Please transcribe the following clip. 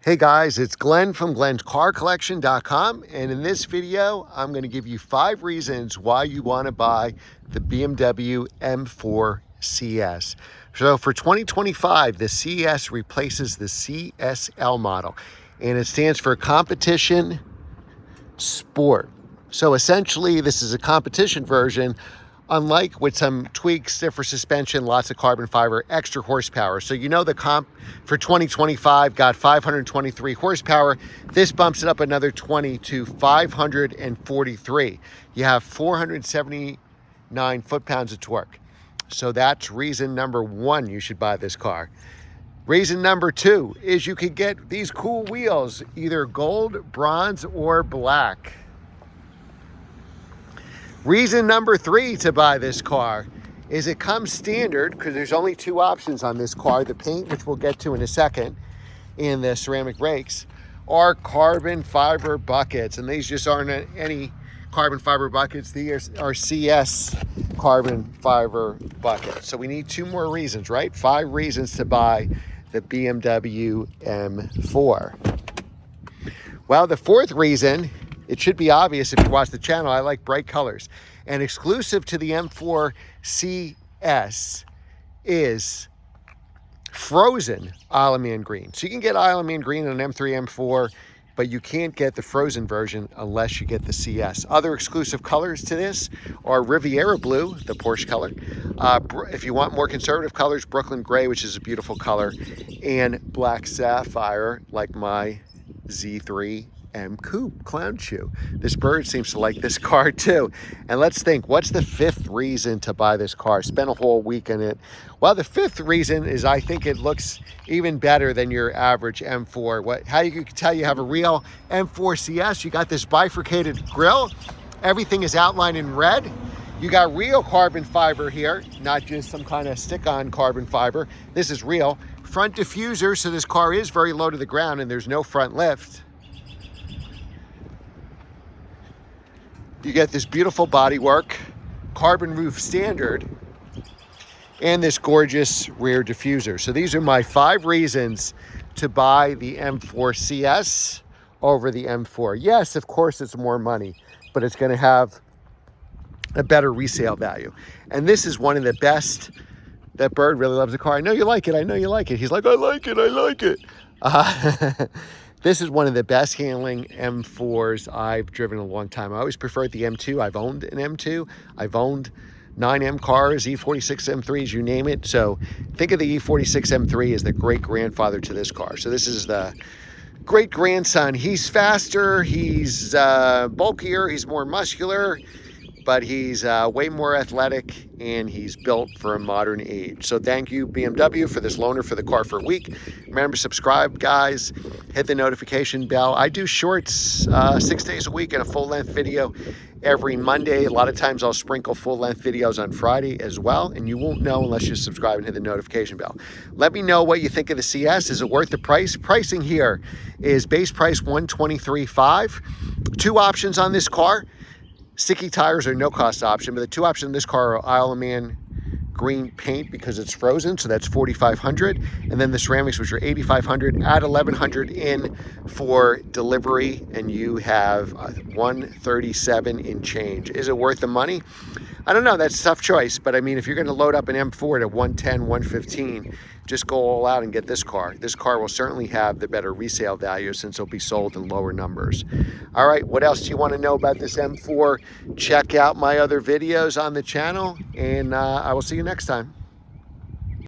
Hey guys, it's Glenn from glenscarcollection.com, and in this video I'm going to give you 5 reasons why you want to buy the BMW M4 CS. So for 2025, the CS replaces the CSL model, and it stands for Competition Sport. So essentially this is a competition version, unlike with some tweaks, stiffer suspension, lots of carbon fiber, extra horsepower. So you know the comp for 2025 got 523 horsepower. This bumps it up another 20 to 543. You have 479 foot-pounds of torque. So that's reason number 1 you should buy this car. Reason number 2 is you could get these cool wheels, either gold, bronze, or black. Reason number 3 to buy this car is it comes standard, because there's only 2 options on this car: the paint, which we'll get to in a second, and the ceramic brakes, are carbon fiber buckets. And these just aren't any carbon fiber buckets. These are CS carbon fiber buckets. So we need 2 more reasons, right? 5 reasons to buy the BMW M4. Well, the 4th reason, it should be obvious if you watch the channel, I like bright colors. And exclusive to the M4 CS is frozen Isle of Man green. So you can get Isle of Man green on an M3, M4, but you can't get the frozen version unless you get the CS. Other exclusive colors to this are Riviera Blue, the Porsche color. If you want more conservative colors, Brooklyn Gray, which is a beautiful color, and Black Sapphire, like my Z3 M Coupe Clown Shoe. This bird seems to like this car too. And let's think, what's the 5th reason to buy this car? Spend a whole week in it. Well, the 5th reason is I think it looks even better than your average M4. How you can tell you have a real M4 CS, you got this bifurcated grille. Everything is outlined in red. You got real carbon fiber here, not just some kind of stick-on carbon fiber. This is real. Front diffuser, so this car is very low to the ground and there's no front lift. You get this beautiful bodywork, carbon roof standard, and this gorgeous rear diffuser. So these are my 5 reasons to buy the M4 CS over the M4. Yes, of course it's more money, but it's going to have a better resale value. And this is one of the best. That bird really loves the car. I know you like it. I know you like it. He's like, I like it. I like it. This is one of the best handling M4s I've driven in a long time. I always preferred the M2. I've owned an M2. I've owned 9M cars, E46 M3s, you name it. So think of the E46 M3 as the great grandfather to this car. So this is the great grandson. He's faster, he's bulkier, he's more muscular, but he's way more athletic, and he's built for a modern age. So thank you, BMW, for this loaner for the car for a week. Remember, subscribe, guys. Hit the notification bell. I do shorts 6 days a week and a full-length video every Monday. A lot of times I'll sprinkle full-length videos on Friday as well, and you won't know unless you subscribe and hit the notification bell. Let me know what you think of the CS. Is it worth the price? Pricing here is base price $123,500. 2 options on this car. Sticky tires are no cost option, but the 2 options in this car are Isle of Man green paint because it's frozen, so that's $4,500, and then the ceramics, which are $8,500. Add $1,100 in for delivery, and you have $137 in change. Is it worth the money? I don't know. That's a tough choice, but I mean, if you're going to load up an M4 to 110, 115, just go all out and get this car. This car will certainly have the better resale value since it'll be sold in lower numbers. All right, what else do you want to know about this M4? Check out my other videos on the channel, and I will see you next time.